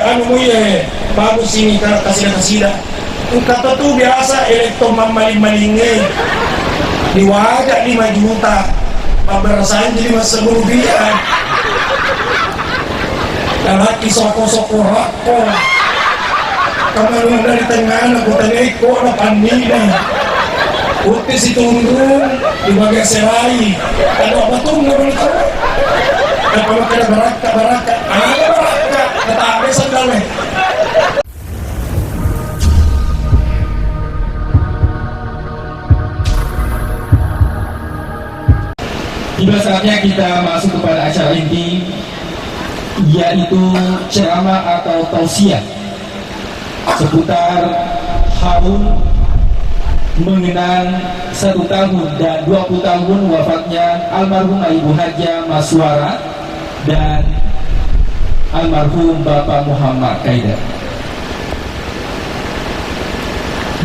anu mo bagus ini kasih kata tuh biasa elektro maling-malingnya diwajak 5 juta paberasain jadi masa rupiah laki soko-soko rako kamar dari tengah aku tanya kok na pandina utis itunggung di bagian selai kalau apa tuh nggak boleh tahu apa makanya baraka ada baraka tetapi sandalnya. Tiba saatnya kita masuk kepada acara inti, yaitu ceramah atau tausiah seputar haul mengenang 1 tahun dan 20 tahun wafatnya almarhum Ibu Hajah Maswara dan almarhum Bapak Muhammad Kaidar.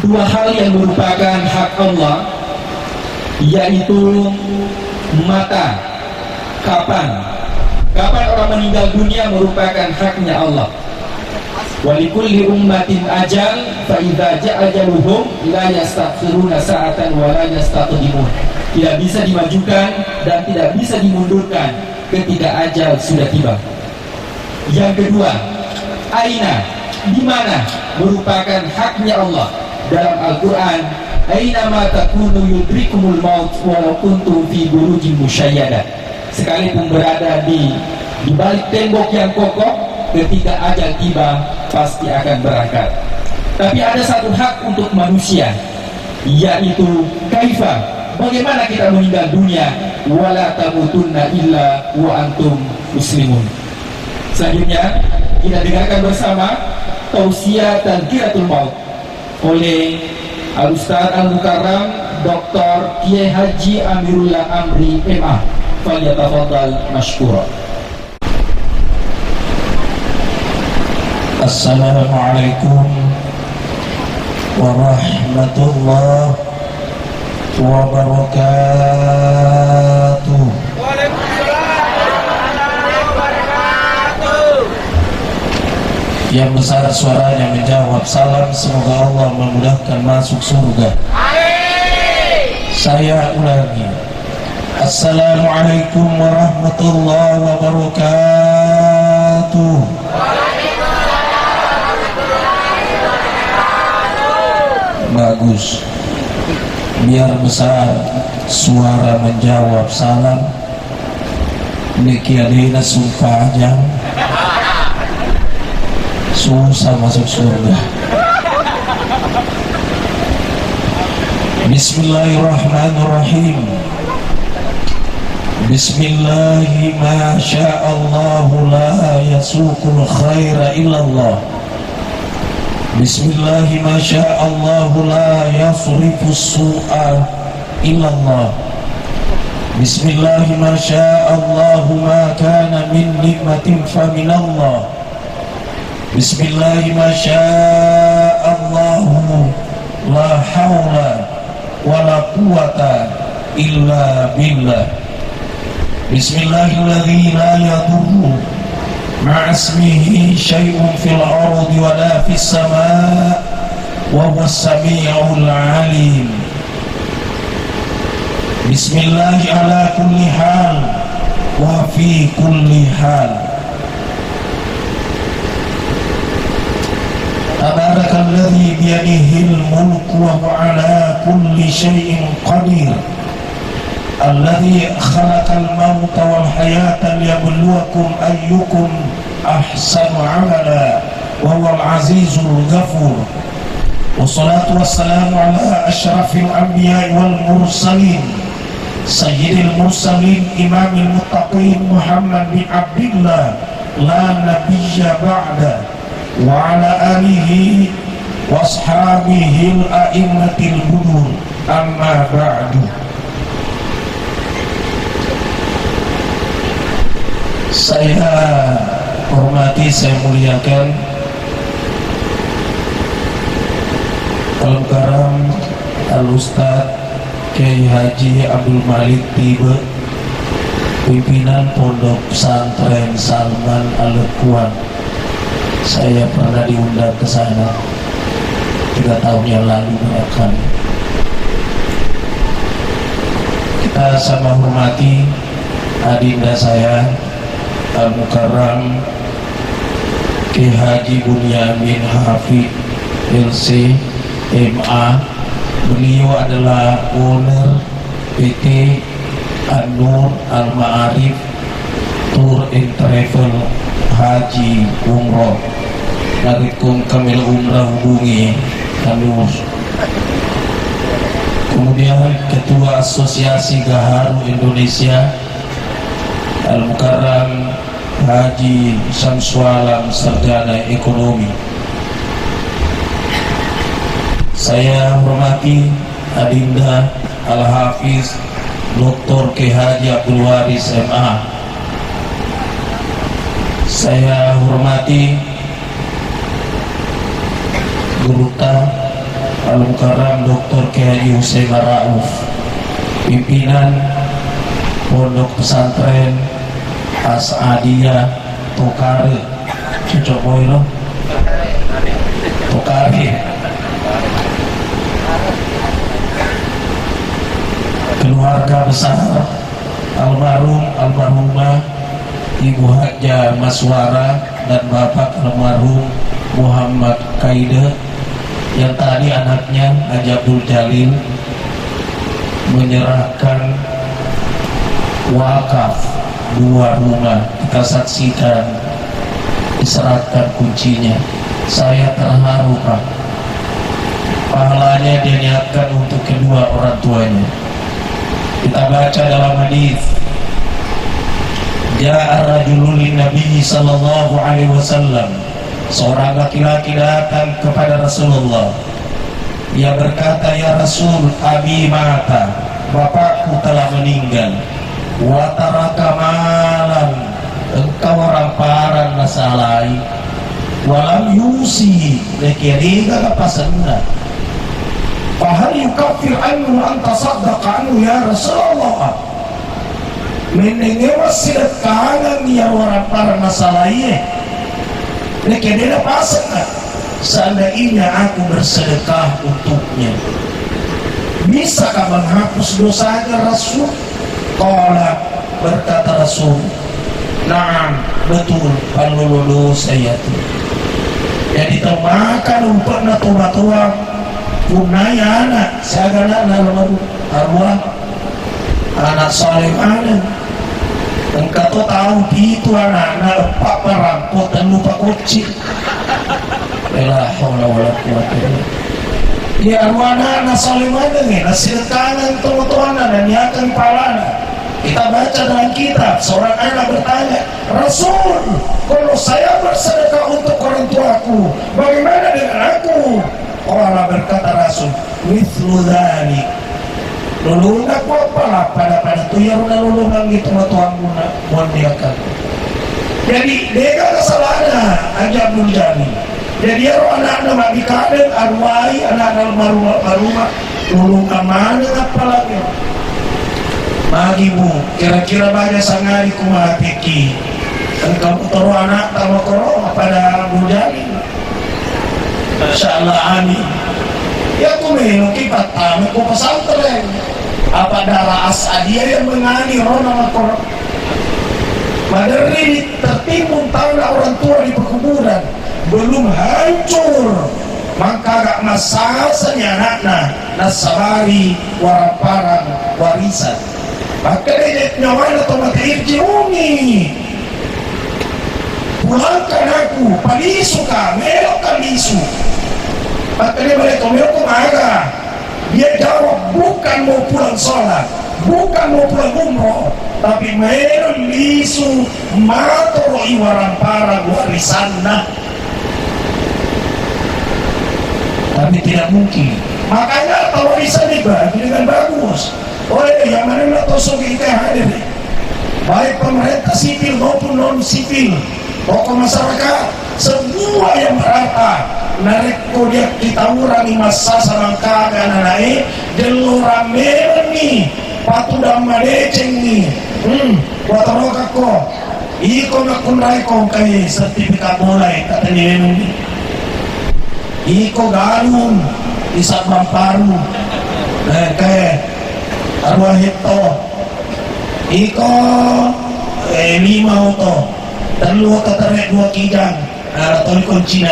2 hal yang merupakan hak Allah, yaitu mata. Kapan orang meninggal dunia merupakan haknya Allah. Walikulli ummatin ajal fa idza ja'a ajaluhum la yastakhiruna sa'atan wa la yastaqdimun. Tidak bisa dimajukan dan tidak bisa dimundurkan ketika ajal sudah tiba. Yang kedua, aina, di mana merupakan haknya Allah. Dalam Al-Qur'an, aina ma takunu yudrikumul maut walau kuntum fi burujin musyayyada. Sekalipun berada di balik tembok yang kokoh, ketika ajal tiba pasti akan berangkat. Tapi ada satu hak untuk manusia, yaitu kaifa, bagaimana kita meninggal dunia, wala tamutunna illa wa antum muslimun. Selanjutnya kita dengarkan bersama tausiah Tazkiratul Maut oleh Al-Ustaz Al-Mukarram Dr. Kiai Haji Amirullah Amri MA. Falyatafaddal mashkura. Assalamualaikum warahmatullahi wabarakatuh. Yang besar suaranya menjawab salam, semoga Allah memudahkan masuk surga. Saya ulangi. Assalamualaikum warahmatullahi wabarakatuh. Bagus, biar besar suara menjawab salam. Niki adina sumpah aja susah masuk surga. Bismillahirrahmanirrahim. Bismillahi ma sya'allahu la yasuqul khaira illallah. Bismillahi ma sya'allahu la yasrifus su'a illallah. Bismillahi ma sya'allahu ma kana min nikmatin fa minallah. Bismillahi ma sya'allahu la hawla wa la quwata illa billah. Bismillahilladzi la yadurru ma'asmihi syai'un fil ardi wa la fis sama' wa huwas sami'ul alim. Bismillahi ala kulli hal wa fi kulli hal. Tabarakalladzi biyadihil mulku wa huwa ala kulli syai'in qadir. Alladzi khalaqal mauta wal hayata liyabluwakum ayyukum ahsanu amala wa huwal azizul ghafur. Wassalatu wassalamu ala asyrafil anbiya'i wal mursalin sayyidil mursalin imamil muttaqin Muhammad bin Abdillah la nabiyya ba'da wa ala alihi wa ashabihil a'immatil budur amma ba'du. Saya hormati, saya muliakan Al-Karam Al-Ustaz Kiai Haji Abdul Malik Tibe, pimpinan Pondok Pesantren Salman Al-Quwan, Saya pernah diundang ke sana 3 tahun yang lalu banyak kali. Kita sama hormati adinda saya Al-Mukarram Ki Haji Bunyamin Hafid LC MA. Beliau adalah owner PT An-Nur Al-Ma'arif Tour and Travel Haji Umroh. Narikum kamil umrah hubungi An-Nur. Kemudian Ketua Asosiasi Gaharu Indonesia Al-Mukarram Haji Syamsualam Sarjana Ekonomi. Saya hormati adinda Al-Hafiz Dr. K. Haji Abdul Waris MA. Saya hormati Guruta Al-Mukarram Dr. K. Haji Hussein Rauf, pimpinan Pondok Pesantren Asadiyah Tokare, cocok boy lo Tokare. Keluarga besar almarhumah Ibu Haja Maswara dan Bapak almarhum Muhammad Kaide, yang tadi anaknya Haji Abdul Jalil menyerahkan wakaf 2 rumah. Kita saksikan diserahkan kuncinya. Saya terharu, Pak. Pahalanya dia niatkan untuk kedua orang tuanya. Kita baca dalam hadis, ja'a rajulun Nabi sallallahu alaihi wasallam, seorang laki-laki datang kepada Rasulullah. Ia berkata, ya Rasul, abi mata, bapakku telah meninggal. Wa taraka malan, engkau orang parang nasalai. Walam yusi, lekiriga kapasanda. Fahal yukafir anhu anta saddaqa anhu ya Rasulullah. Mendengewa sedekahan ya orang para masalahnya. Lekirina pasang, seandainya aku bersedekah untuknya, bisakah menghapus dosanya Rasul? Qala, berkata Rasul, na'am, betul, kalau saya itu. Jadi temakan umpana tua-tua punaya anak, saya anak dalam arwah anak soleh anak. Engkau tahu itu anak-anak pak perampok dan lupa kocik. La haula wala quwwata illa billah. Ya arwah anak soleh anak ni, nasilkanan tua-tua dan niatan palana. Kita baca dalam kitab, seorang anak bertanya, Rasul, kalau saya bersedekah untuk orang tuaku, bagaimana dengan aku? Allah berkata Rasul, mithlu dhalik, lulungan ko pala pada tuyar na lulungan gitu matuang muna muandiakan. Jadi dia kesalahan aja belum jadi. Jadi anak-anak mabikaden arwai anak-anak maruma lulungan mana apalagi. Magimu kira-kira banyak sangari kumapiki. Engkau toro anak tawa koro pada bujani. Insyaallah amin. Ya aku menuki pertama ku pesantren. Apa darah Asadiyah yang mengani rona makor. Madari tertimbun tanah orang tua di perkuburan belum hancur, maka gak masasanya anaknya nasabari waraparang warisan. Maka dia nyawa atau mati irjiuni. Pulangkan aku, palisu ka, melokkan lisu. Maka dia balik melok maga. Dia jawab, bukan mau pulang sholat, bukan mau pulang umroh, tapi melok lisu matoro iwaran para warisanna. Tapi tidak mungkin. Makanya kalau bisa dibagi dengan bagus. Oleh yang mana nak tosok kita hadir, baik pemerintah sipil maupun non sipil, tokoh masyarakat, semua yang merata narik kodiak kita urangi masa samangka dan naik gelora merah ni patu dan madeceng ni, watarokako iko nakunray ko kay sertifikat mulai katanya ini iko galung isa mamparu kay arwah hito iko lima auto telu auto terek dua kijang atau ikon Cina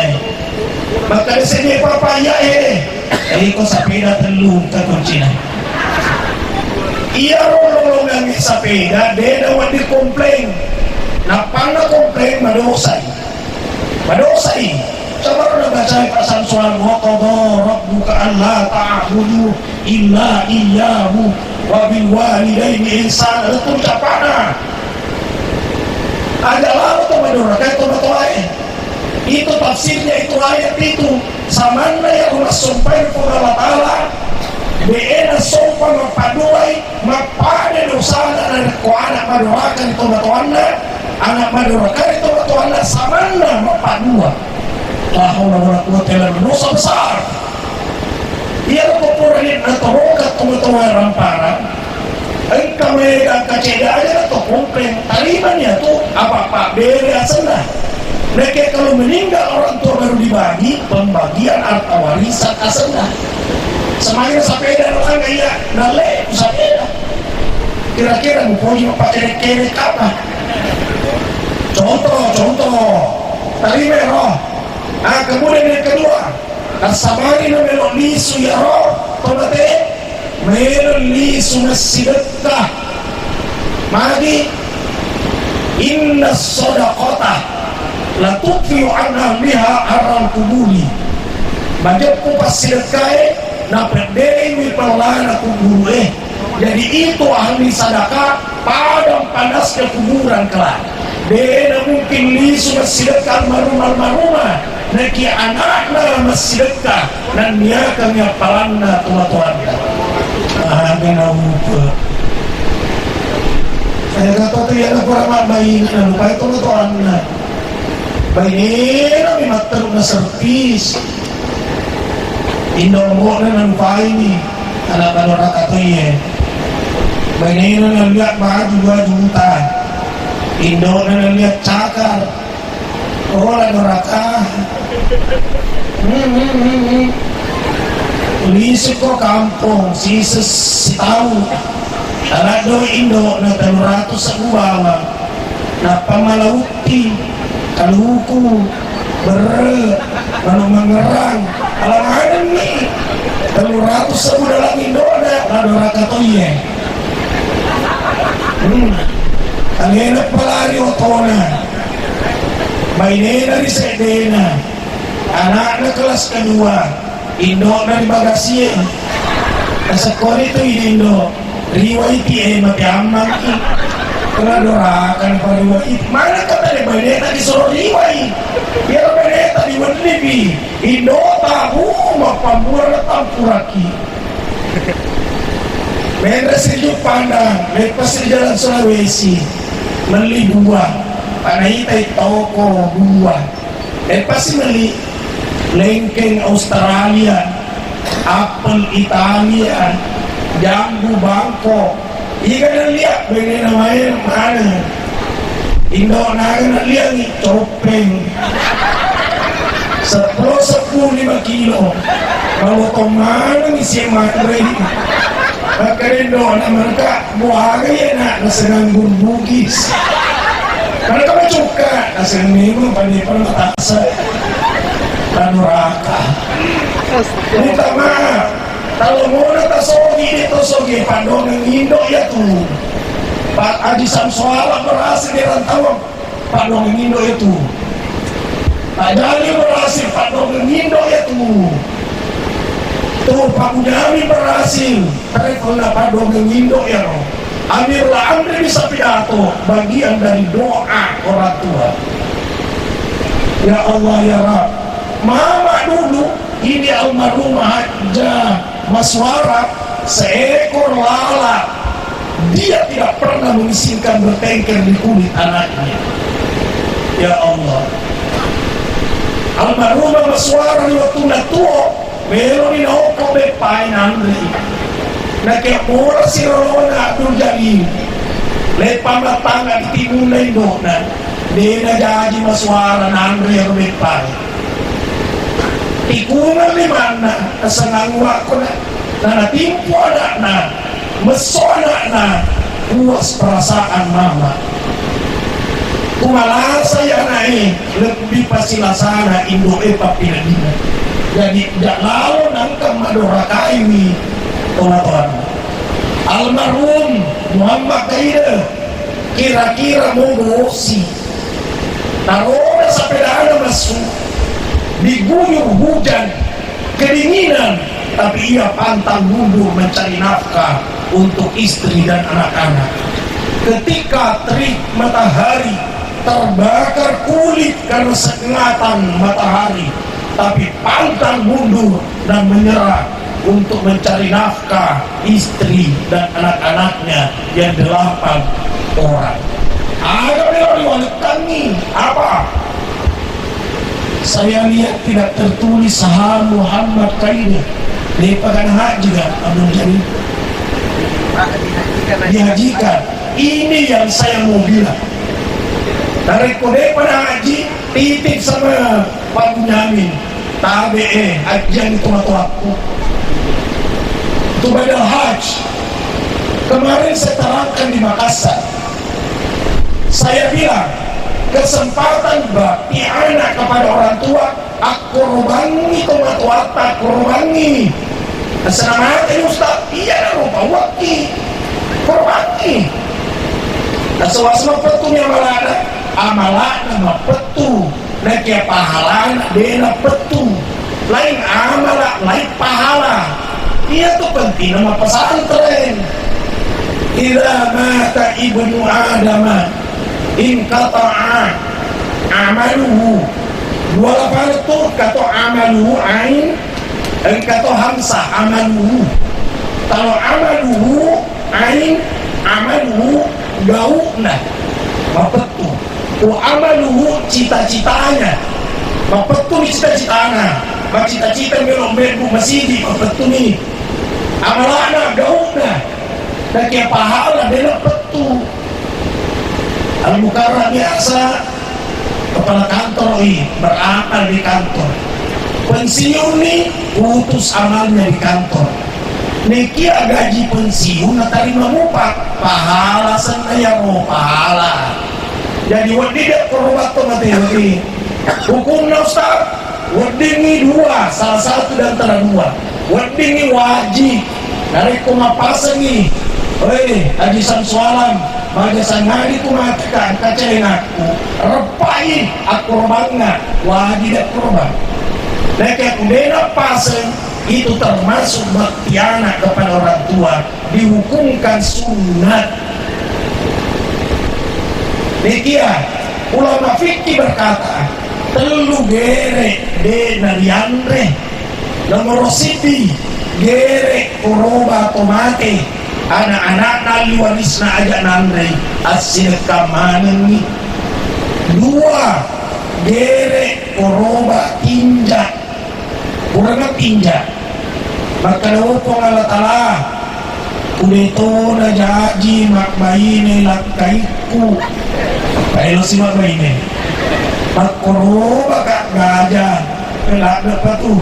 maka di sini papaya iko sepeda telu ke Cina iya rolong ng sepeda de daw di komplain napang na komplain madosay sabar na baca pasal soal wa qadha rabbuka alla ta'budu illa iyyahu wa bil walidaini ihsana itu capana ada lalu to maduraka itu itu tafsirnya itu ayat itu samana ya Allah subhanahu wa ta'ala beena sopa mapaduai mapade dosana na ko anak maduraka itu batuanna anak maduraka itu batuanna samana mapadua la haula wala quwwata illa billah dosa besar ia popurin atau rokat tuwa ramparan ay kami kaceda aja atau komplain talibannya tuh apa beri asana mereka kalau meninggal orang tua baru dibagi pembagian harta warisan asana semakin sepeda orang kaya nale sepeda kira-kira mupoji pakai kerek apa contoh tali merah. Nah kemudian yang kedua kasabari na melon lisu ya roh tomate melon lisu na sidakah magi inna sodaqata la tukfiu anna liha haram kubuli majak ku pas sidakah na perdei mi pelana kuburu jadi itu ahli sadakah padam panasnya kuburan kelak beda mungkin lisu na sidakah marumah naki anakna masjidka dan dia kami apalanna tuan-tuanna agana upa saya kata tu ya kurang bayi na lupa itu tuanna bayi na mimater na servis indomo na lupa ini anak badorak atau iya bayi na lihat maju 2 juta indo na lihat cakar orang neraka Lisik ko kampung si tahu anak do indo na 300 sa bawah na pamalauti kaluku mangerang alangan ni 300 sa dalam indo na neraka to ye kalian palari otona mainena di sedena anak kelas kedua indo dari bagasi sekolah itu indo riwaiti mati amang kena dorakan pariwait mana kata di mainena disuruh riwai biar mainena di wanibi indo tahu mapamura tampuraki mainena sejuk pandang lepas di jalan Sulawesi beli buah panaitai toko buah pasti beli lengkeng Australia apel Italia jambu Bangkok iya kan lihat begini namanya mana Indo naga lihat nih topeng 10 kilo kalau kemana nih si materi maka Indo mereka buah ya nak nasenang Bugis mereka mencuka nasi minum panipan matasa panuraka minta maaf kalau mau tasogi itu sogi pandong yang Indo ya tuh Pak Haji Samsuala berhasil di rantau pandong yang Indo itu Pak Jali berhasil pandong yang Indo ya tuh Pak Bujami berhasil tapi kalau pandong yang Indo ya Amirlah Amri bisa pidato bagian dari doa orang tua ya Allah ya Rabb mama dulu ini almarhumah Haja Maswara seekor lalat dia tidak pernah mengizinkan bertengker di kulit anaknya ya Allah almarhumah Maswara di waktu tua melo ni naoko bepain Amri na kaya mura si Rona Abdul Jalil lepa matanga di timulay doon di na jadi masuara na Andre yang lepa tikungan liman na nasangangwa ko na natimpo na mesona na puas perasaan mama kumalasa ya na lebih pasilasana Indo Papilina jadi tidak lalu nangkang madorakai ini teman-teman almarhum Muhammad Kaida kira-kira mau bosi taruhnya sepedanya masuk diguyur hujan kedinginan tapi ia pantang mundur mencari nafkah untuk istri dan anak-anak ketika terik matahari terbakar kulit karena sengatan matahari tapi pantang mundur dan menyerah untuk mencari nafkah istri dan anak-anaknya yang 8 orang. Ada riwayat kami apa? Saya lihat tidak tertulis saham Muhammad Kaida di Pagan Haji juga Abdul Jalil dihajikan. Ini yang saya mau bilang. Dari kode pada haji titip sama Pak Bunyamin tabe hajian itu waktu itu badal haji kemarin saya terangkan di Makassar. Saya bilang kesempatan bakti anak kepada orang tua aku korbangi tomat wata korbangi assalamualaikum Ustaz iya lupa wakti korbangi nah sewasma petunya malana amalana mapetu nakia pahala dena petu lain amala lain pahala dia tuh penting nama pesantren ila mata ibnu adama in qata'a amaluhu dua lafal itu kata amaluhu ain dan kata hamzah amaluhu kalau amaluhu ain amaluhu gauna mapetu amaluhu cita-citanya mapetu ni cita-citanya cita-cita belum masih di mapetu ni amalana gauna dan kaya pahala dia petu Al-Mukarram biasa kepala kantor beramal di kantor pensiun nih putus amalnya di kantor Niki gaji pensiun terima mupak pahala senaya mau pahala jadi wadi dia perobat materi hukumnya Ustaz wadi ini 2 salah satu dan antara 2 wadi ini wajib dari kumapasa nih Haji Samsualam baga sangari kumatikan kacain aku repain aku robangna wajib dia korban mereka kudena pasen itu termasuk bakti anak kepada orang tua dihukumkan sunat Nikia ulama fikih berkata telu gere de nariandre nomor siti gere koroba tomate anak-anak nali warisna aja nandre asin kamanan ni 2 gere koroba tinja kurang tinja maka upong Allah Ta'ala kudeto na jaji makbaine lakaiku kailo si makbaine makoroba kak gajah kelak dapat tuh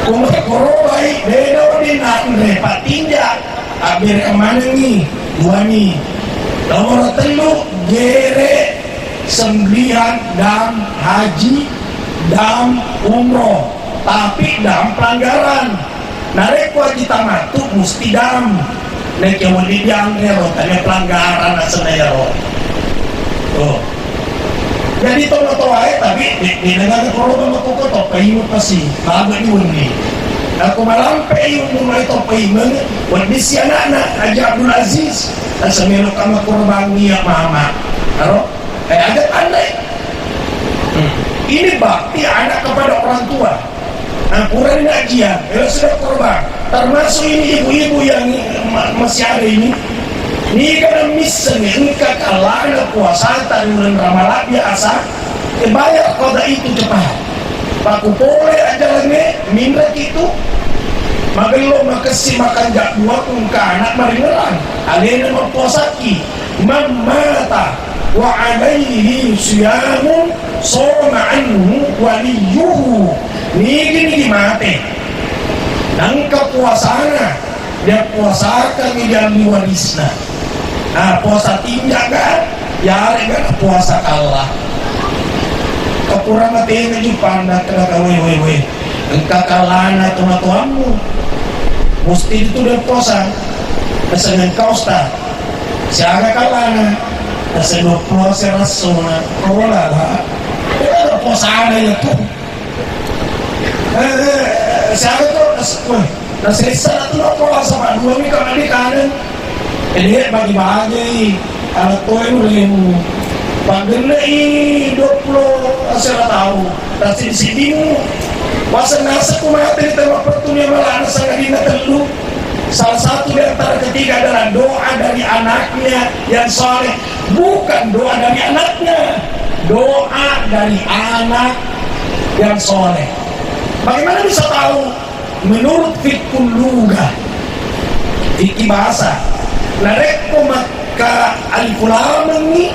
kumah korobai dedo di nandre patinja abir kemana nih 2 nih nomor 3 gere sembilan dam haji dam umroh tapi dam pelanggaran narek wajib tamatu mesti dam nek yang mau diangger tanya pelanggaran asalnya tuh jadi tono-tono tapi di negara korban makoko topai mo pasi bago ni wani ako malampe yung mulai topai mo wani si anak Haji Abdul Aziz sa melo kama korban niya mama aro agak aneh ini bakti anak kepada orang tua kurang ngajian sudah korban termasuk ini ibu-ibu yang masih ada ini kan misalnya engkau kalah ada puasa bulan Ramadan biasa bayar kota itu cepat paku boleh aja lagi minta itu magelo makasi makan jak buat ungka anak maringeran alena maposaki mamata wa alaihi siyamun soma anhu waliyuhu nigi mate dan kepuasana dia puasakan nigi warisna. Nah puasa tindak kan ya kan puasa Allah kekurangan tena jupanda kena wewe engkau kalana tuamu mesti itu dia puasa kesengan kau sta siaga kalana kesengan puasa rasuna kola lah ada puasa ada ya tuh siaga tuh nasi sana tuh puasa pak dua minggu kali kanan ini bagi-bagi anak tua itu pagdalai 20 asal tahu tapi di sini wasa nasa kumati tema pertunya malah sangat dina telu salah satu di antara ketiga adalah doa dari anaknya yang soleh bukan doa dari anaknya doa dari anak yang soleh. Bagaimana bisa tahu? Menurut fikul lugah fikih bahasa lareko maka alifulamen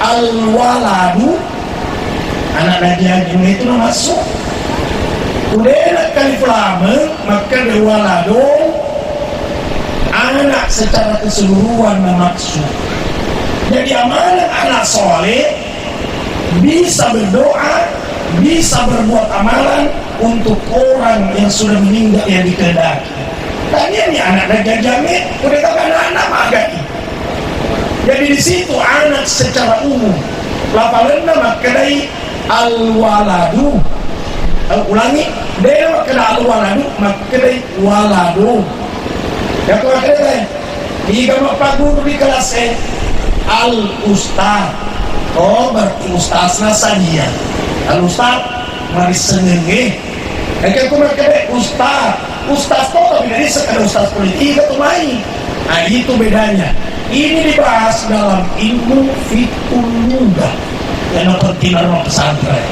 al-waladu anak najajin itu masuk udah enak kalifulamen maka al-waladu anak secara keseluruhan maksud. Jadi amalan anak soleh bisa berdoa bisa berbuat amalan untuk orang yang sudah meninggal yang dikehendaki. Tanya nih anak najajin udah tak anak-anak magati. Jadi di situ anak secara umum lapalan nama kedai al-waladu ulangi dia makna al-waladu maknai waladu ya kau kedai jika mapaguru di kelas al-ustaz oh berarti ustazna saja al-ustaz mari senenge kau maknai ustaz toh tapi dari sekadar ustaz politik atau main. Nah itu bedanya. Ini dibahas dalam ilmu fikul lugah yang penting dalam pesantren.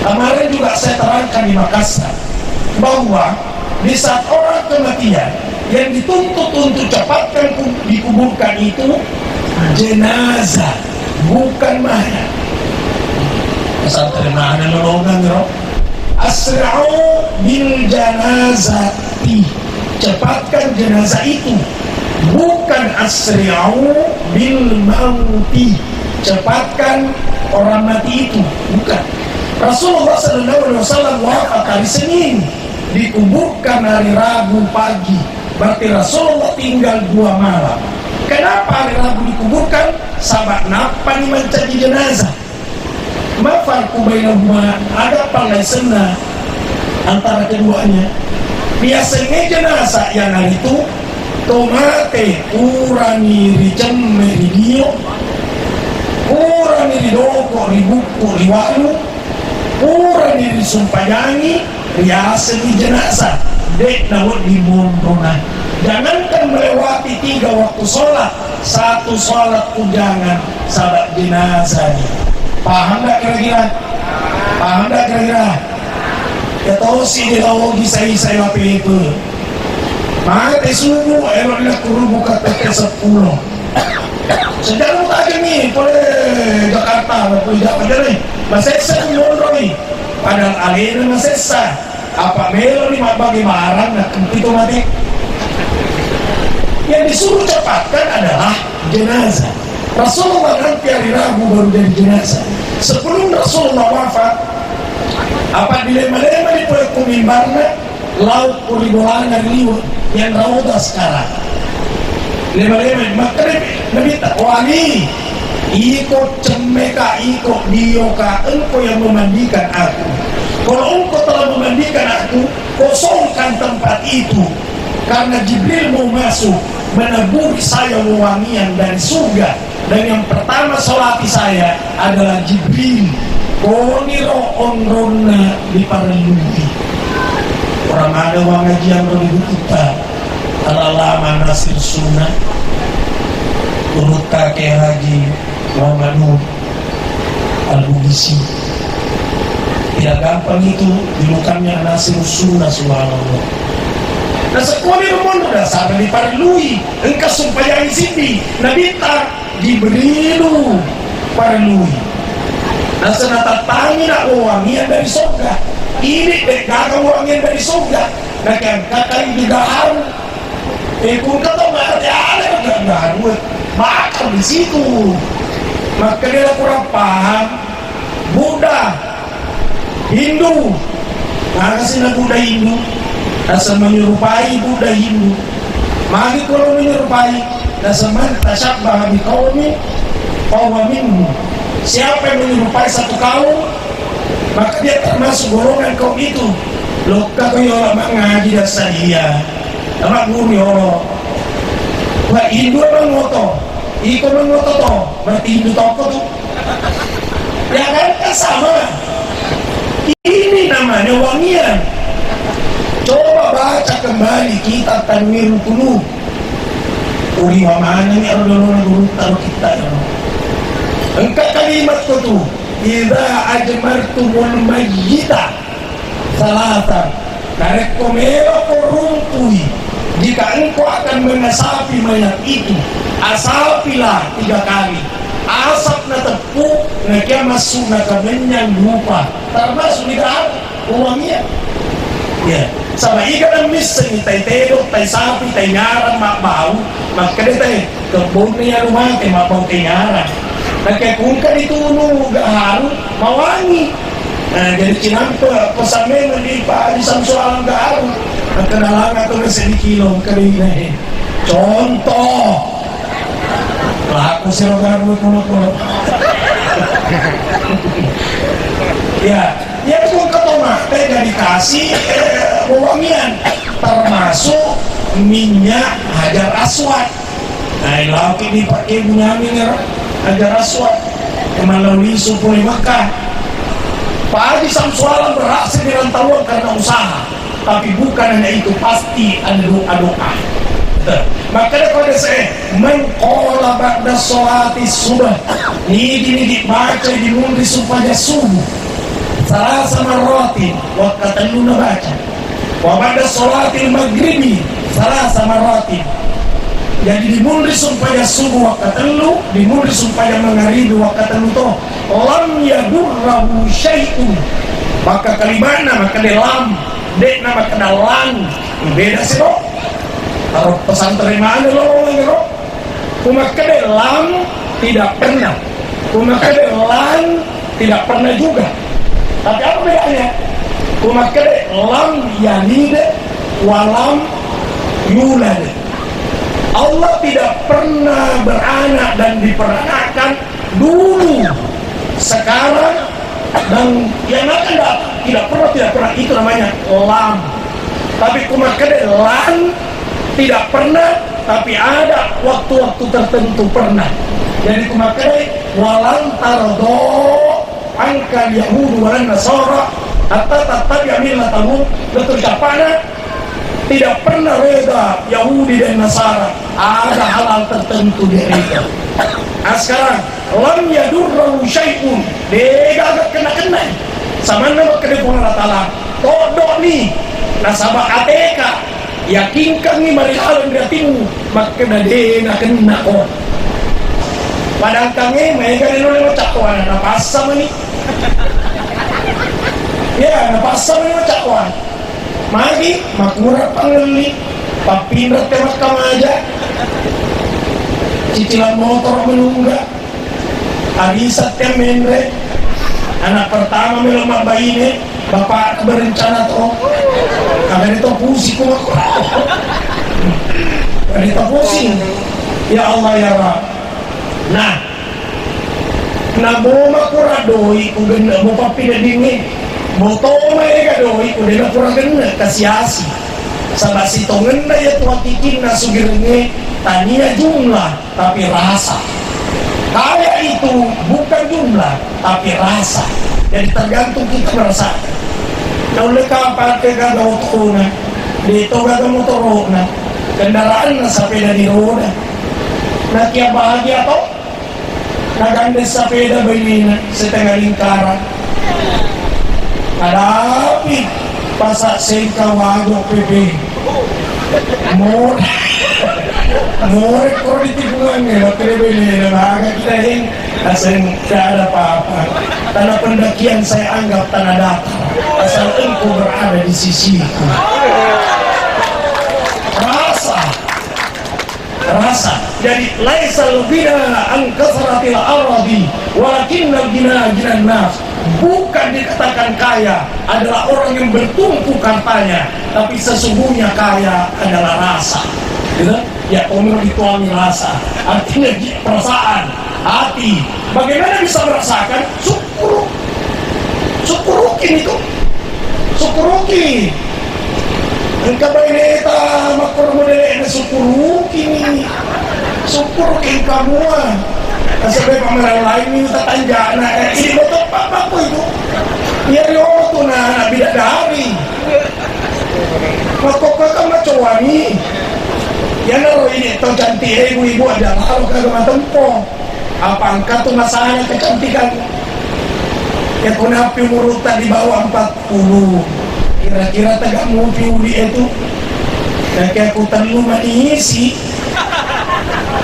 Kemarin juga saya terangkan di Makassar bahwa di saat orang kematian yang dituntut untuk cepatkan dikuburkan itu jenazah bukan mayat. Pesantren mana nolongan bro? Asra'u bil janazati, cepatkan jenazah itu, bukan asri'u bil mauti, cepatkan orang mati itu, bukan. Rasulullah SAW wafat hari Senin, dikuburkan hari Rabu pagi, berarti Rasulullah tinggal 2 malam. Kenapa hari Rabu dikuburkan? Sahabat napa nih mencari jenazah? Mafarku bainahuma, ada pangaisenna antara keduanya. Biasanya jenazah yang hari itu tomate kurani ricemme ridio kurani ridoko ribuku riwalu kurani risumpayangi riasa di jenazah dek nawat di mondona. Jangankan melewati 3 waktu sholat, 1 sholat pun jangan sahabat jenazah ini. Paham gak kira-kira? Paham gak kira-kira? Ya tahu sih dia tahu kisah-kisah apa itu. Maka subuh eloknya kurubu kata 10. Sejak lu tak ni, boleh Jakarta, boleh Jakarta ni. Masesa ni mondro ni. Padahal alena masesa. Apa melo ni bagi barang nak itu mati. Yang disuruh cepatkan adalah jenazah. Rasulullah nanti hari Rabu baru jadi jenazah. Sebelum Rasulullah wafat, apa dilema-lema di proyek mimbarnya laut kuribolan dari liwat yang rauda sekarang. Lema-lema maka Nabi tak wani iko cemeka iko dioka engkau yang memandikan aku. Kalau engkau telah memandikan aku, kosongkan tempat itu karena Jibril mau masuk meneburi saya wewangian dari surga. Dan yang pertama salati saya adalah Jibril. Koniro onrona di paraludi. Orang ada wangajian ribu kita. Alalama nasir sunnah. Urut kakek Haji Muhammad Al-Bugisi. Tidak gampang itu dilukannya nasir sunnah subhanallah. na sekolah naman na sabi ni parlui engkau supaya isindi na bita diberilu parlui nasa natatangi na uwangian dari surga ini gagawangian dari surga na kaya kakaibigahan kung kata ada gagahan bakal di situ maka dia kurang paham Buddha Hindu nah kasi na Buddha Hindu nasa menyerupai Buddha Hindu magi kalau menyerupai nasa man tasyabbaha biqaumin fahuwa minhum siapa yang menyerupai satu kaum maka dia termasuk golongan kaum itu loh kayo ngaji dasar dia anak guru yoro wah Hindu emang ngoto iko mengoto to berarti Hindu toko tuh ya kan sama ini namanya wangian coba baca kembali kitab Tanwirul Qulub uri wa mana ni arduluna guru taruh kita ya engkau kalimat itu idza ajmartumul mayyita salatan karek komero korumpui jika engkau akan mengasapi mayat itu asapilah 3 kali asap na tepuk na kaya masuk na kamenyang lupa termasuk di dalam uangnya ya sama ikan ang misen tay tedok tay sapi tay ngaran makbau makanya tay kebun niya rumah tay mapang tay ngaran na kaya kung ka dituno gaharu mawangi nah jadi kinampa pasamen di isang soalang gaharu ang kanalang ato na sa dikilong karina contoh laku si Rogaru kulo-kulo ya kung katomate gak dikasih wangian termasuk minyak hajar aswad nah ilauki dipakai bunyamin hajar aswad melalui suku Mekah Pak Haji Samsualam berhasil dirantauan karena usaha tapi bukan hanya itu pasti ada doa-doa makanya kalau saya mengkola ba'da sholati subuh ini dibaca dimundi supaya subuh salah sama rotin waktu luna baca wa ba'da sholati maghribi salah sama rotin jadi dimundi supaya subuh waktu telu dimundi supaya maghribi waktu telu toh lam yadurrahu syai'un maka kalimana maka delam dek nama kedalang beda sih kok taruh pesantren mana lo kumakedelang tidak pernah kumakedelang tidak pernah juga tapi apa bedanya kumakedelang yalid walam yulad Allah tidak pernah beranak dan diperanakan dulu sekarang dan yang akan datang tidak pernah itu namanya lam tapi kumakedelang tidak pernah tapi ada waktu-waktu tertentu pernah jadi kumakai walan tardo angka Yahudi walan Nasara hatta tattabi'a millatahum betul capana tidak pernah reda Yahudi dan Nasara ada hal-hal tertentu di mereka sekarang lam yadurru syai'un dia agak kena sama nama kedepan Allah Ta'ala todok nih nasabah ATK yakinkan ni marihalan beratimu maka nade na kena ko padang kange may ganun lang cakwan napasa man ni ya napasa man cakwan magi makmurah pangeli papinrat temas kamaja cicilan motor menunggak abisat temendre anak pertama melemah bayi ini bapak berencana toh karena itu pusing kok karena itu pusing ya Allah ya Rab nah nabo makura doi ku genda mo papina dingi mo toma ega doi ku dena kurang genda kasiasi sabab si tongenda ya tuwa tikin na sugirnge tania jumlah tapi rasa kaya itu bukan jumlah tapi rasa jadi tergantung kita merasa na oleh kapal ke gagawin na dito gagamotor na kendaraan na sa peda di roda na kaya bahagia to nagandes sa peda balina sa tengah lingkaran adapit pasa sa ikawago pepe More ko di tikungan eh, makanya beli lembaga kita yang asal tidak ada apa-apa. Tanah pendakian saya anggap tanah datar, asal engkau berada di sisiku. Rasa. Jadi laisal bina an kasratil aradi walakinnal bina ginan nas. Bukan dikatakan kaya adalah orang yang bertumpu hartanya, tapi sesungguhnya kaya adalah rasa. Gitu? Ya, umur dituangi rasa. Artinya perasaan, hati. Bagaimana bisa merasakan? Syukurukin itu. Syukurukin. Engkau ini tak makor model ini syukurukin. Syukurukin kamu. Sampai pameran lain ini tak tanya. Ini betul apa itu? Ya itu nah bidadari. Makok kakak macawani. Ya naro ini tau cantik ibu-ibu ada kalau kagak tempo. Apa angka tuh masalah kecantikan? Ya kunapi murutan di bawah 40. Kira-kira tegak mupi uli itu. Dan kayak aku terlalu menisi.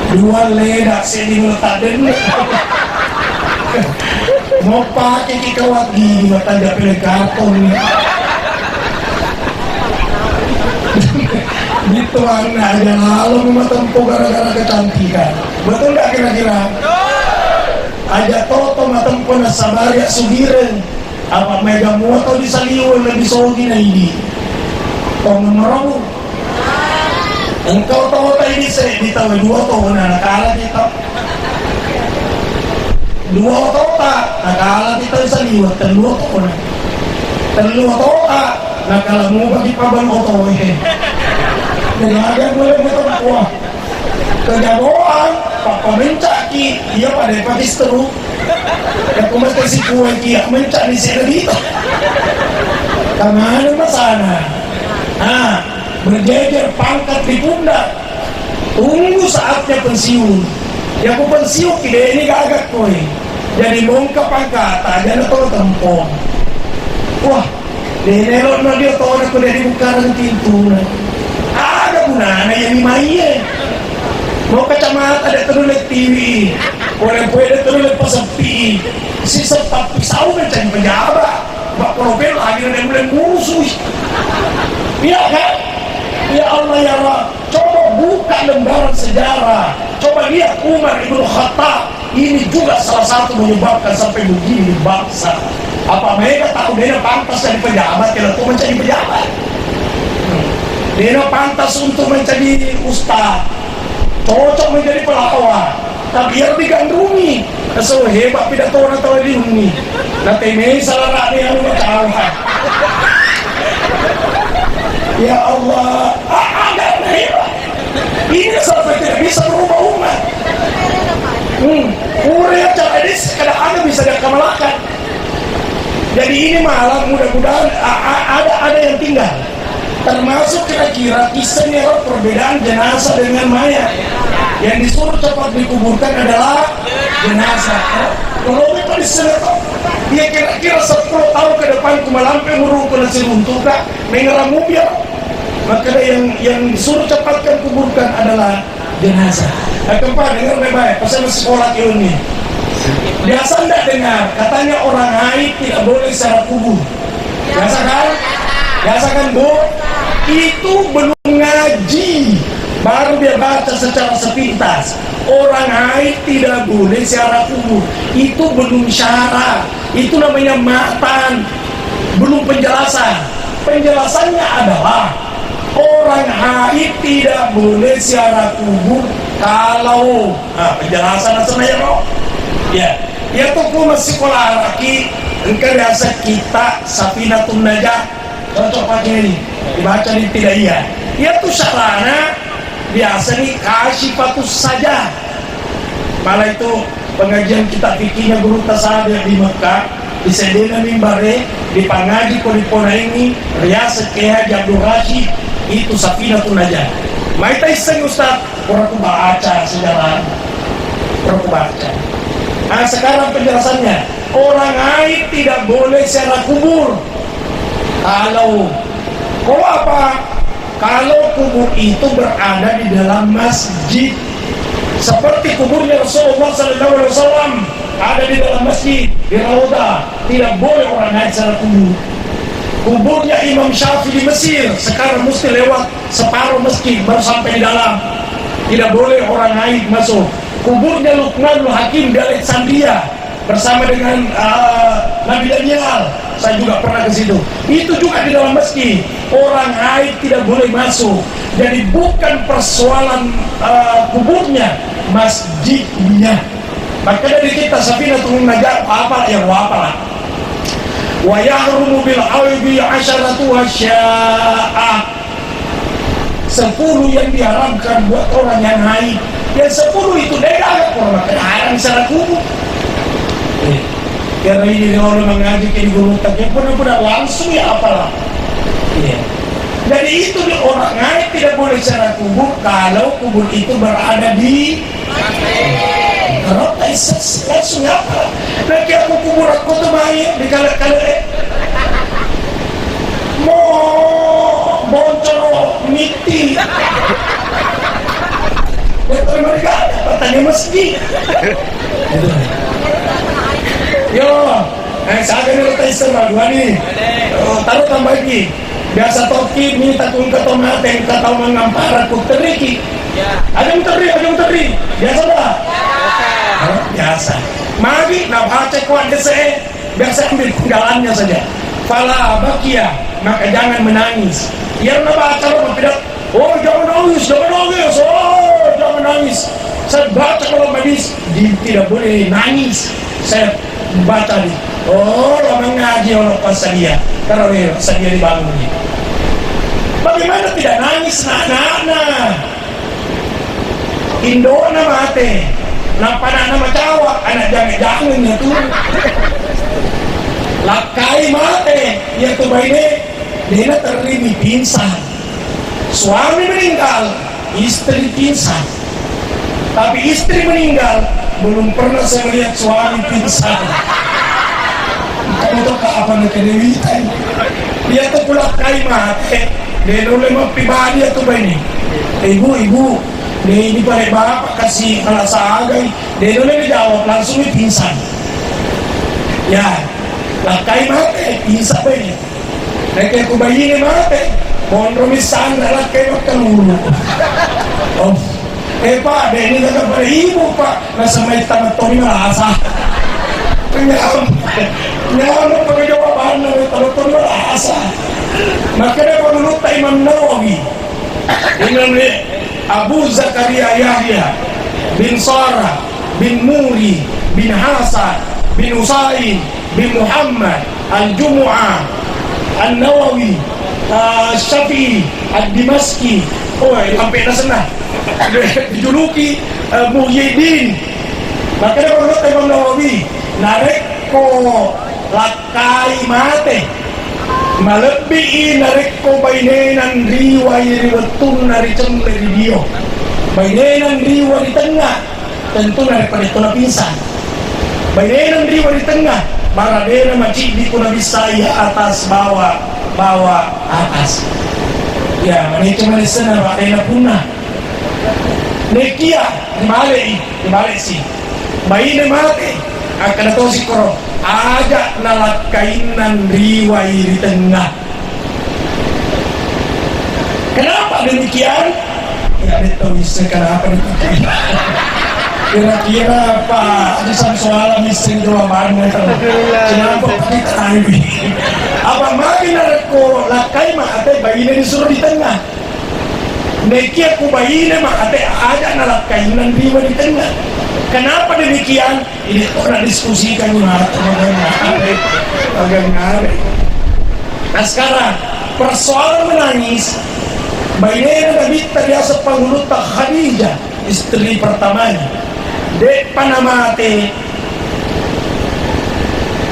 2 ledak sini meletak dulu. Mau pakai kikawat gini mata dia pilih karton. Gitu aja lalu tempo gara-gara kecantikan. Betul nggak kira-kira? Aja toto tempo nasabar ya sugiren. Apa mega moto di saliu lebih sogi na ini. Kau memerau. Engkau tahu tadi saya ditahu 2 tahun nakala kita. 2 tahun nakala kita saliu 3 tahun. 3 tahun nakala mo bagi paban oto eh. Dengagan boleh betul kuah. Kejagoan, papa mencaki, dia pada pakai seru. Ya kumat si kuah dia mencaki sini itu. Kemana masana? Nah, berjejer pangkat di pundak. Tunggu saatnya pensiun. Ya aku pensiun tidak ini gagak koi. Jadi mongka pangkat aja atau tempong. Wah, denelok no dia tahu aku dari bukaran pintu. Ada gunanya yang dimainya. Mau kacamata ada terulek TV, orang ada terulek pesepi. Si sepat pisau mencari penjabat. Bak profil lagi ada mulai musuh. Iya kan? Ya Allah ya Allah. Coba buka lembaran sejarah. Coba lihat Umar Ibn Khattab. Ini juga salah satu menyebabkan sampai begini bangsa. Apa mereka tahu dia pantas jadi pejabat? Kalau tuh mencari pejabat. Dia pantas untuk menjadi ustaz, cocok menjadi pelawak, tapi biar digandrungi. So hebat pidato atau diungi. Nanti ini salah rani yang berkawan. Ya Allah, agak hebat. Ini sampai tidak bisa berubah umat. Urea cara ini kadang-kadang bisa dikamalkan. Jadi ini malam mudah-mudahan ada yang tinggal. Termasuk kira-kira kisahnya perbedaan jenazah dengan mayat. Yang disuruh cepat dikuburkan adalah jenazah. Kalau mereka diseretop, dia kira-kira 10 tahun ke depan kumalampe merungkul nasi runtuh kak mengeram mobil. Maka yang disuruh cepatkan kuburkan adalah jenazah. Keempat, dengar baik-baik, pasal sekolah ini. Biasa tidak dengar, katanya orang haid tidak boleh secara kubur. Biasa kan? Biasa kan Bu? Itu belum ngaji, baru dia baca secara sepintas. Orang haid tidak boleh secara kubur. Itu belum syarat. Itu namanya matan. Belum penjelasan. Penjelasannya adalah orang haid tidak boleh secara kubur kalau penjelasan sebenarnya loh. Ya, ya tuh masih sekolah lagi. Engkau biasa kita Safinatun Najah cocok pakai ini. Dibaca ini tidak iya. Ya tuh sarana biasa nih kasyifatus saja. Malah itu pengajian kita fikihnya guru tasadir di Mekah, di Sedena Mimbare, di Pangaji Kolipona ini, Riasat Haji Abdul Rashid, itu Safinatun Najah. Maita iseng Ustaz, orang baca sejarah, orang baca. Nah sekarang penjelasannya, orang haid tidak boleh secara kubur. Kalau kau apa? kalau kubur itu berada di dalam masjid, seperti kuburnya Rasulullah SAW ada di dalam masjid, di Raudhah, tidak boleh orang naik secara kubur. Kuburnya Imam Syafi'i di Mesir sekarang mesti lewat separuh masjid baru sampai di dalam, tidak boleh orang naik masuk. Kuburnya Luqmanul Hakim di Alexandria bersama dengan Nabi Daniel, saya juga pernah ke situ, itu juga di dalam masjid, orang haid tidak boleh masuk. Jadi bukan persoalan kuburnya, masjidnya. Maka dari kita Safinatul Najah apa yang wapalah. Wa yahrumu bil haidi 'asharatu asya'a. 10 yang diharamkan buat orang yang haid. Yang 10 itu beda orang haram secara kubur. Karena ini orang mengaji ke guru taknya pun langsung ya apalah. Iya. Jadi itu orang haid tidak boleh secara kubur kalau kubur itu berada di kalau langsung apa? Nanti aku kubur aku tuh baik dikala-kala mau boncor miti. Betul mereka tanya masjid. Yo, saya akan letak istilah dua nih. Taruh tambah lagi. Biasa toki minta kung katomaten katau mengampara kung teriki. Ada yang teri. Biasa dah. Biasa. Mari nak baca kuat dese. Biasa ambil penggalannya saja. Fala bakia, maka jangan menangis. Biar nak baca lo tidak. Oh jangan nangis. Oh jangan nangis. Saya baca kalau hadis tidak boleh nangis. Saya baca nih. Oh lo mengaji orang pas dia. Kalau dia dibangun ini. Bagaimana tidak nangis anak-anak? Indona mate, nampak nama Jawa, anak jangan itu. Lakai mate, ya tu baine, dia terlimi pingsan. Suami meninggal, istri pingsan. Tapi istri meninggal, belum pernah saya melihat suami pingsan. Kamu tahu apa nak kedewitan? Dia tu pula kai mate, dia boleh pribadi tu baine. Ibu. Ini pada bapak kasih alasan agai, dia boleh dijawab langsung pingsan. Ya, lakai mate, pingsan ini. Mereka aku bayi ni mate, kompromisan lakai makan dulu. Oh, pak, dia ini kata pada ibu pak, nasa may tamat-tamat merasa. Nyamuk pakai jawaban na may tamat-tamat merasa. Maka dia menurut Imam Nawawi, Imam Abu Zakaria Yahya bin Sarah bin Muri bin Hasan bin Usain bin Muhammad Al-Jumu'ah Al-Nawawi Syafi'i Al-Dimaski. Oh, sampai dah senang dijuluki Muhyiddin. Maka dia menurut Imam Nawawi nareko lakai mate malebihi nareko bainenan riwai riwetun nari cemleri dio bainenan riwa di tengah tentu nareko itu na pingsan bainenan riwa di tengah baradena macik di kuna bisaya atas bawah atas ya mereka melisana baradena punah nekia dibalik sih bayi mate akan tahu si koro ajak nalakainan riwai di tengah. Kenapa demikian? Ya betul bisa kenapa demikian. Kira-kira apa? Ada soalan misi jawaban kenapa kita tahu? Apa makin aku lakai mak ate bayi disuruh di tengah. Neki aku bayi mak ate ajak nalakainan riwai di tengah. Kenapa demikian? Ini orang diskusikan bagaimana. Nah sekarang persoalan menangis. Bayinya Nabi terbiasa penghulu tak Khadijah, istri pertamanya. Dek panamate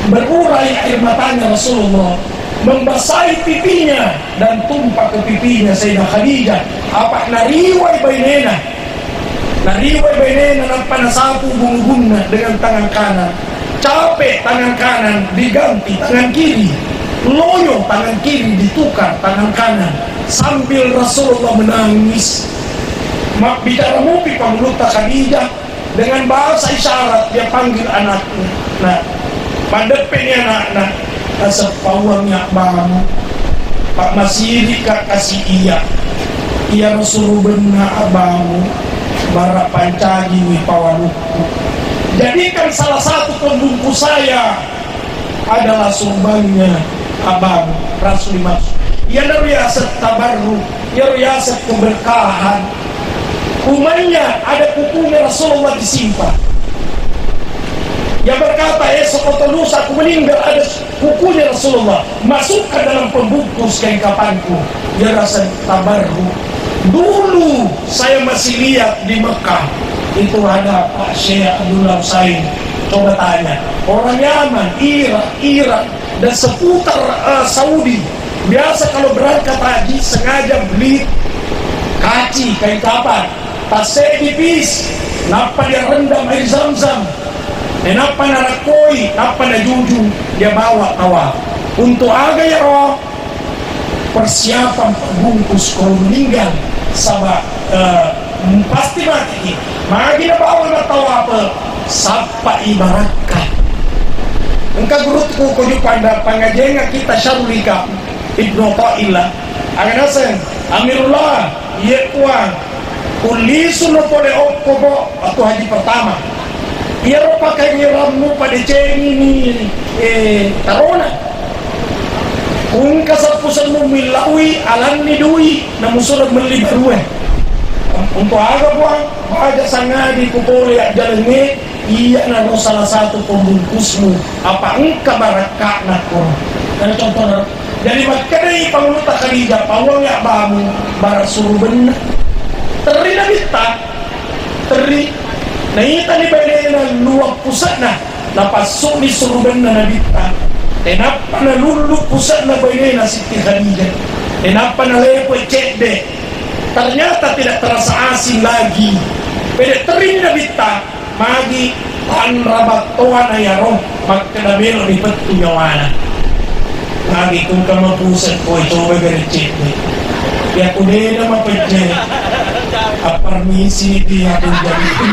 berurai air matanya Rasulullah, membasahi pipinya dan tumpah ke pipinya Sayyidah Khadijah. Apa nariwai bayinya? Nariwai bainena nampak nasapu bunga dengan tangan kanan. Capek tangan kanan diganti tangan kiri. loyo tangan kiri ditukar tangan kanan sambil Rasulullah menangis. Bicara mupi Pangluta Khadijah dengan bahasa isyarat dia panggil anaknya. Nah, padepenya anak-anak sepawangnya bamu Pak Masiri kak kasih iya Rasulullah benar abamu barak pancagi wipawaluku. Jadikan salah satu pembungkus saya adalah surbannya abang Rasul Maksud. Ya riaset tabarruk, ya riaset keberkahan. Umumnya ada kukunya Rasulullah disimpan. Yang berkata esok atau lusa aku meninggal ada kukunya Rasulullah masukkan dalam pembungkus kain kapanku. Ya rasa tabarruk. Dulu saya masih lihat di Mekah itu ada Pak Syekh Abdullah Husain. Coba tanya orang Yaman, Irak dan seputar Saudi biasa kalau berangkat haji sengaja beli kaci kain kapan tasnya dipis napa dia rendam air zam-zam napa narakoi napa na juju dia bawa tawa untuk aga ya roh persiapan pembungkus kalau meninggal sama pasti mati magi na bawa na tawa apa sapa ibaratkan engkau gurutku kujuk pada pangajenga kita syarulika Ibnu Ta'illah aganasen Amirullah iya kuang kulisu no pole okkobo atau haji pertama iya ro pakai ngiramu pada cengi ni tarona kung kasapusan mo milawi alam ni dui na musulag melibarue untuk aga buang ada sangadi kupole at jalangi iya na no salah satu pembungkusmu apa engka barakak na ko karena contoh na jadi makanya Pangluta Khadijah pawangnya bamu barak suruh benar teri na bita teri na ita ni bale na luwag pusat na napasok ni suruh benar na bita tenapa na luluk pusat na bale na Siti Khadijah tenapa na lepo cekde ternyata tidak terasa asing lagi pede teri na bita magi panrabatoan na yaro magkadamelo ni petu nyawana lagi kung kamapusat ko coba garicit ni ya kude na mapedje aparmisi di atin jadi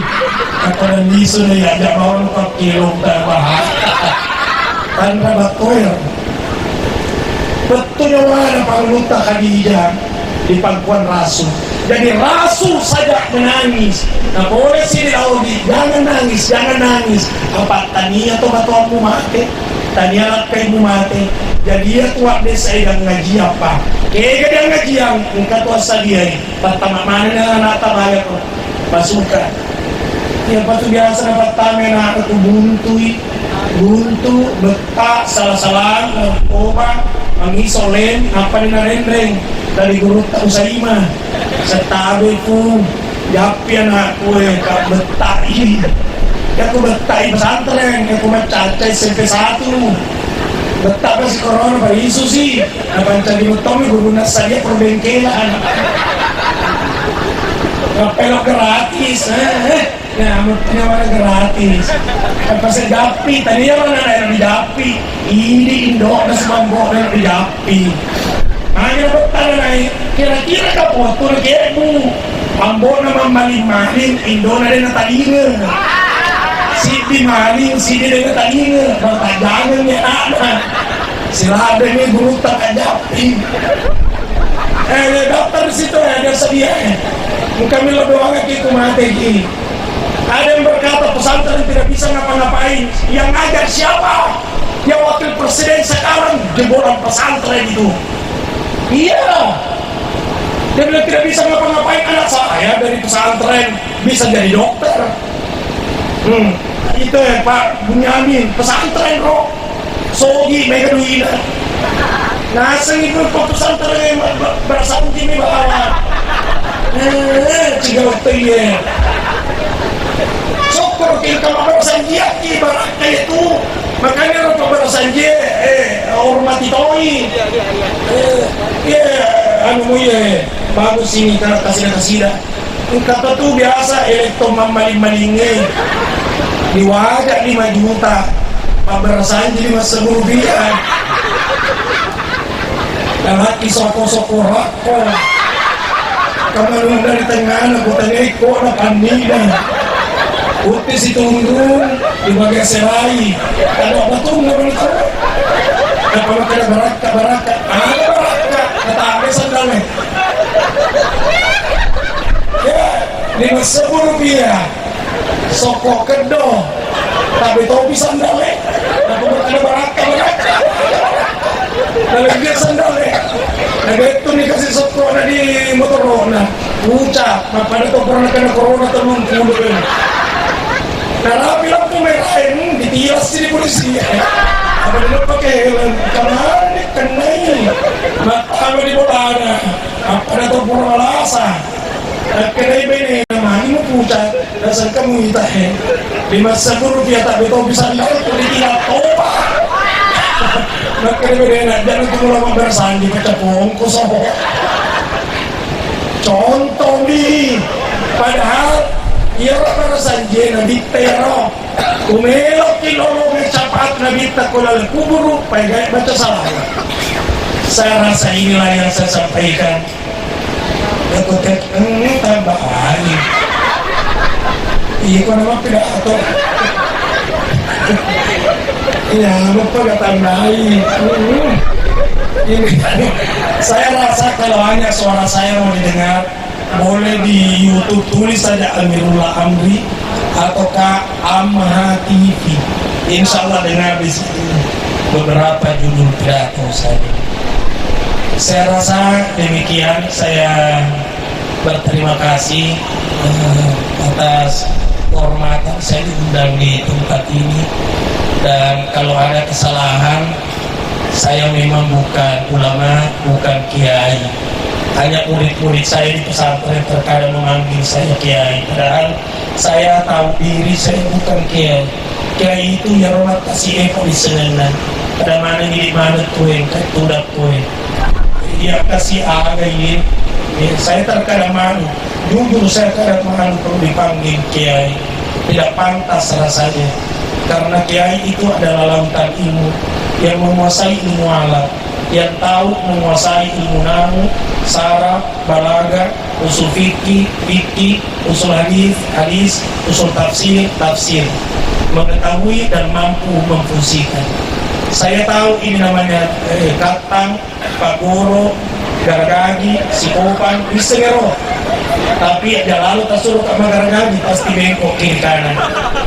kapag niso na yada bawang kapkilong tabahat panrabatoan petu nyawana Pangluta Khadijah di pangkuan Rasul. Jadi Rasul saja menangis. Nah boleh sini Audi, jangan nangis. Apa tania atau batuanmu mati, tania lakaimu mati. Jadi dia tua desa yang ngaji apa? Kaya dia ngaji yang engkau tua sadia ini. Pertama mana na nata balik ko, pasukan. Yang patu biasa dapat tamen na itu buntu, betak, salah-salah, narkoba, mangisolen, apa ni narendreng dari guru tak usaima, setabe ku, japian aku kak betak ini, aku betak pesantren, aku macacai SMP 1, betak pas corona pada isu sih, apa cari betomi guna saja perbengkelan, ngapelok gratis, nah menawar gratis, pas japi, tadinya mana ada di japi, ini Indo, ada semangkok ada di japi. Hanya bertanya naik, kira-kira kapotur kemu, ambon nama maling-maling, Indona dengan tadinya, Siti maling, Siti dengan tadinya, bapak jangan ya anak, silahadanya guru tak ajapi. Daftar di situ ada sedianya, kami lebih banget itu mati gini. Ada yang berkata pesantren tidak bisa ngapa-ngapain, yang ngajar siapa? Yang wakil presiden sekarang jebolan pesantren itu. Iya, dia bilang tidak bisa ngapa-ngapain anak saya dari pesantren bisa jadi dokter. Itu ya Pak Bunyamin, pesantren kok. Sogi mereka duina. Nasa itu pesantren berasal ini bawah. Tiga waktu ya. Syukur kita berasan dia ibarat kayak itu. Makanya orang berasan dia hormati toi. Anu ya bagus ini karena kasih kata tuh biasa elektro maling-malingnya di wajah 5 juta Pak berasan jadi mas 10 rupiah lalaki soko-soko hako kamarung dari tengah aku tengah ko na panina uti si tunggong di bagian selai kalau apa tuh nggak boleh tahu apa makanya baraka ada baraka kata apa sandalnya ya 50 rupiah soko kedo tapi topi sandalnya aku berkata baraka lalu dia sandalnya nah itu nih kasih soko ada di Motorona ucap pada tuh pernah kena corona terlalu puluh nah rapi lampu merah ini ditilas di polisi apa dia pakai helm kemana nih kena ini apa di bawahnya apa ada tuh pura alasa kena ini nama ini mau pucat dasar kamu itu 50 rupiah tapi tahu bisa lihat ditilas toba makanya beda jangan tunggu lama bersandi baca bongkos contoh nih padahal iya orang sanjena di tero kumelok kilolo ngecapat nabi takulal kuburu gaya baca salah saya rasa inilah yang saya sampaikan ketika tambah lagi iya kok nama pidato iya lupa kata lain ini saya rasa kalau hanya suara saya mau didengar boleh di YouTube tulis saja Amirullah Amri ataukah Amha TV insya Allah dengar di situ beberapa judul pidato saya rasa demikian saya berterima kasih atas kehormatan saya diundang di tempat ini dan kalau ada kesalahan saya memang bukan ulama, bukan kiai hanya murid-murid saya di pesantren terkadang memanggil saya kiai padahal saya tahu diri saya bukan kiai kiai itu yang rumah kasih eko di senenan pada mana ini mana tuin kayak tudak tuin dia kasih aga ini saya terkadang malu jujur saya terkadang malu perlu dipanggil kiai tidak pantas rasanya karena kiai itu adalah lautan ilmu yang menguasai ilmu alam yang tahu menguasai ilmu nahu, saraf, balaga, usul fikih, usul hadis, usul tafsir mengetahui dan mampu memfungsikan. Saya tahu ini namanya katang, pagoro, gargagi, sikopan, isengero. Tapi dia lalu tak suruh ke gargagi pasti bengkok kiri kanan.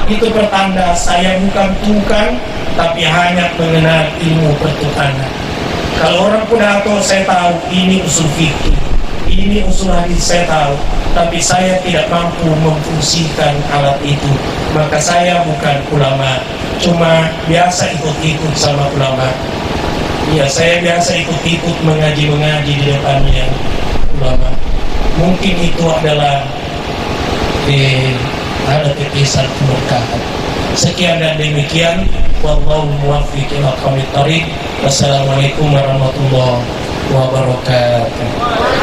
Itu pertanda saya bukan tukang, tapi hanya mengenal ilmu pertukanan. Kalau orang pidato saya tahu ini usul fikih, ini usul hadis saya tahu, tapi saya tidak mampu memfungsikan alat itu. Maka saya bukan ulama, cuma biasa ikut-ikut sama ulama. Ya saya biasa ikut-ikut mengaji di depannya ulama. Mungkin itu adalah ada titisan keberkahan. Sekian dan demikian. Wallahu muwaffiq ila aqwamit thoriq. Wassalamualaikum warahmatullahi wabarakatuh.